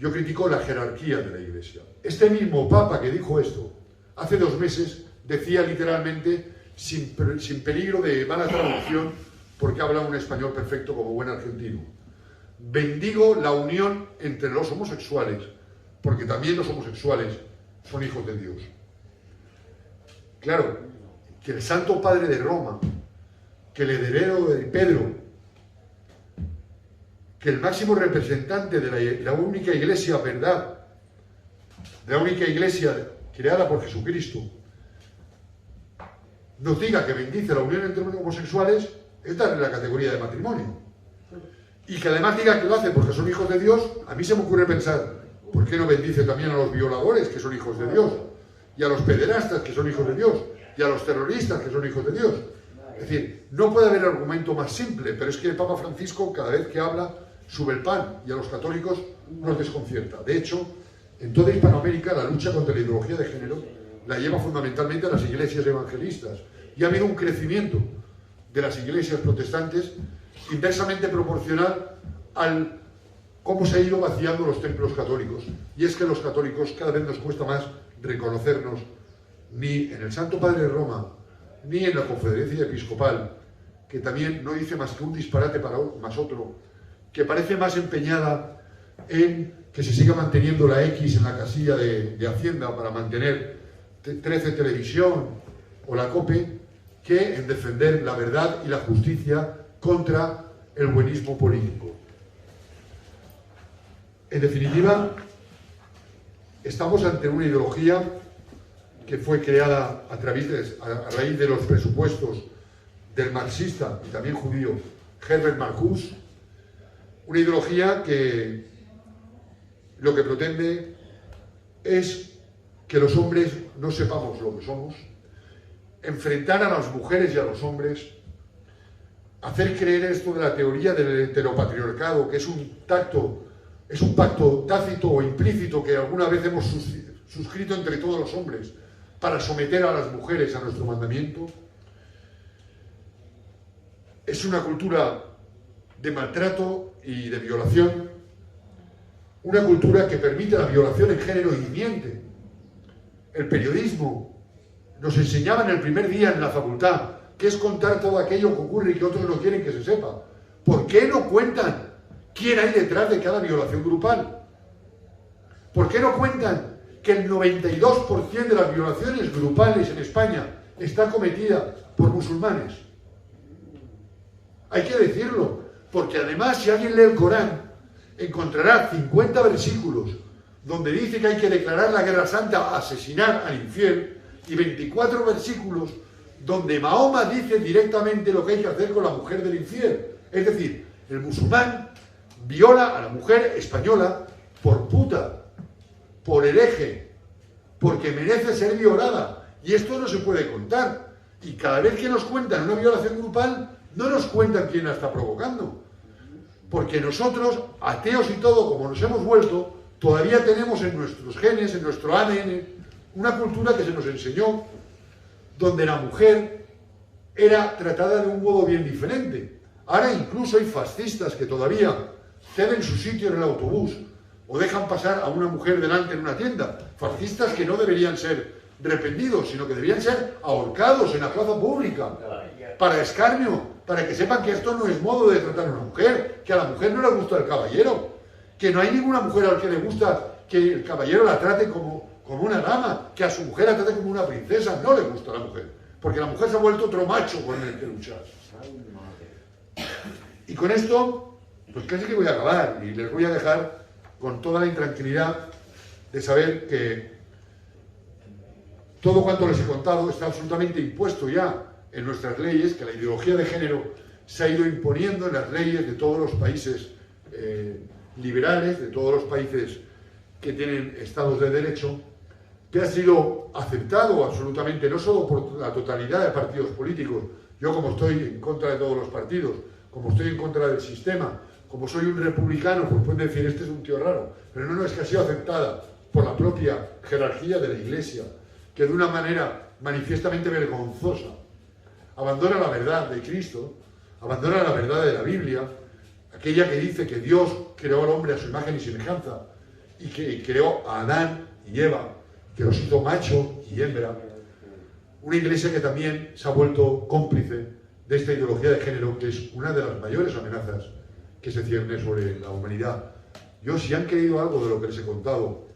Yo critico la jerarquía de la Iglesia. Este mismo Papa que dijo esto, hace 2 meses, decía literalmente, sin peligro de mala traducción, porque habla un español perfecto como buen argentino: bendigo la unión entre los homosexuales, porque también los homosexuales son hijos de Dios. Claro, que el Santo Padre de Roma, que el heredero de Pedro, que el máximo representante de la única iglesia verdad, de la única iglesia creada por Jesucristo, nos diga que bendice la unión entre homosexuales, esta es la categoría de matrimonio. Y que además diga que lo hace porque son hijos de Dios, a mí se me ocurre pensar, ¿por qué no bendice también a los violadores, que son hijos de Dios? Y a los pederastas, que son hijos de Dios? Y a los terroristas, que son hijos de Dios? Es decir, no puede haber argumento más simple, pero es que el Papa Francisco, cada vez que habla, sube el pan, y a los católicos nos desconcierta. De hecho, en toda Hispanoamérica la lucha contra la ideología de género la lleva fundamentalmente a las iglesias evangelistas, y ha habido un crecimiento de las iglesias protestantes inversamente proporcional al cómo se ha ido vaciando los templos católicos. Y es que los católicos cada vez nos cuesta más reconocernos ni en el Santo Padre de Roma, ni en la Conferencia Episcopal, que también no dice más que un disparate más otro, que parece más empeñada en que se siga manteniendo la X en la casilla de Hacienda para mantener 13 Televisión o la COPE, que en defender la verdad y la justicia contra el buenismo político. En definitiva, estamos ante una ideología que fue creada a raíz de los presupuestos del marxista y también judío Herbert Marcuse, una ideología que lo que pretende es que los hombres no sepamos lo que somos, enfrentar a las mujeres y a los hombres, hacer creer esto de la teoría del heteropatriarcado, que es un pacto tácito o implícito que alguna vez hemos suscrito entre todos los hombres para someter a las mujeres a nuestro mandamiento. es una cultura de maltrato y de violación, una cultura que permite la violación en género y miente. El periodismo nos enseñaba en el primer día en la facultad que es contar todo aquello que ocurre y que otros no quieren que se sepa. ¿Por qué no cuentan quién hay detrás de cada violación grupal? ¿Por qué no cuentan que el 92% de las violaciones grupales en España está cometida por musulmanes? Hay que decirlo, porque además si alguien lee el Corán, encontrará 50 versículos donde dice que hay que declarar la guerra santa, asesinar al infiel, y 24 versículos donde Mahoma dice directamente lo que hay que hacer con la mujer del infiel. Es decir, el musulmán viola a la mujer española por puta, por hereje, porque merece ser violada. Y esto no se puede contar. Y cada vez que nos cuentan una violación grupal, no nos cuentan quién la está provocando. Porque nosotros, ateos y todo, como nos hemos vuelto, todavía tenemos en nuestros genes, en nuestro ADN, una cultura que se nos enseñó, donde la mujer era tratada de un modo bien diferente. Ahora incluso hay fascistas que todavía ceden su sitio en el autobús o dejan pasar a una mujer delante en una tienda. Fascistas que no deberían ser rependidos, sino que deberían ser ahorcados en la plaza pública, para escarnio, para que sepan que esto no es modo de tratar a una mujer, que a la mujer no le gusta el caballero, que no hay ninguna mujer a la que le gusta que el caballero la trate como una dama, que a su mujer la trate como una princesa. No le gusta a la mujer, porque la mujer se ha vuelto otro macho con el que luchar. Y con esto, pues casi que voy a acabar, y les voy a dejar con toda la intranquilidad de saber que todo cuanto les he contado está absolutamente impuesto ya en nuestras leyes, que la ideología de género se ha ido imponiendo en las leyes de todos los países liberales, de todos los países que tienen estados de derecho, que ha sido aceptado absolutamente, no solo por la totalidad de partidos políticos. Yo, como estoy en contra de todos los partidos, como estoy en contra del sistema, como soy un republicano, pues pueden decir, este es un tío raro, pero no, es que ha sido aceptada por la propia jerarquía de la Iglesia, que de una manera manifiestamente vergonzosa abandona la verdad de Cristo, abandona la verdad de la Biblia, aquella que dice que Dios creó al hombre a su imagen y semejanza, y que creó a Adán y Eva, que los hizo macho y hembra. Una Iglesia que también se ha vuelto cómplice de esta ideología de género, que es una de las mayores amenazas que se cierne sobre la humanidad. Yo, si han creído algo de lo que les he contado,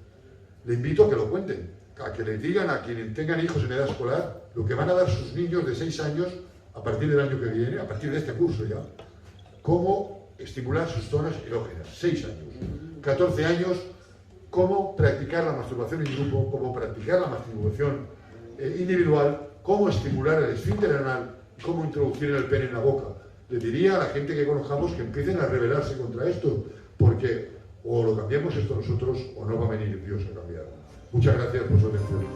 le invito a que lo cuenten, a que les digan a quienes tengan hijos en edad escolar lo que van a dar sus niños de 6 años a partir del año que viene, a partir de este curso ya, cómo estimular sus zonas erógenas. 6 años, 14 años, cómo practicar la masturbación en grupo, cómo practicar la masturbación individual, cómo estimular el esfínter anal, cómo introducir el pene en la boca. Le diría a la gente que conozcamos que empiecen a rebelarse contra esto, porque o lo cambiamos esto nosotros o no va a venir Dios a cambiar. Muchas gracias por su atención.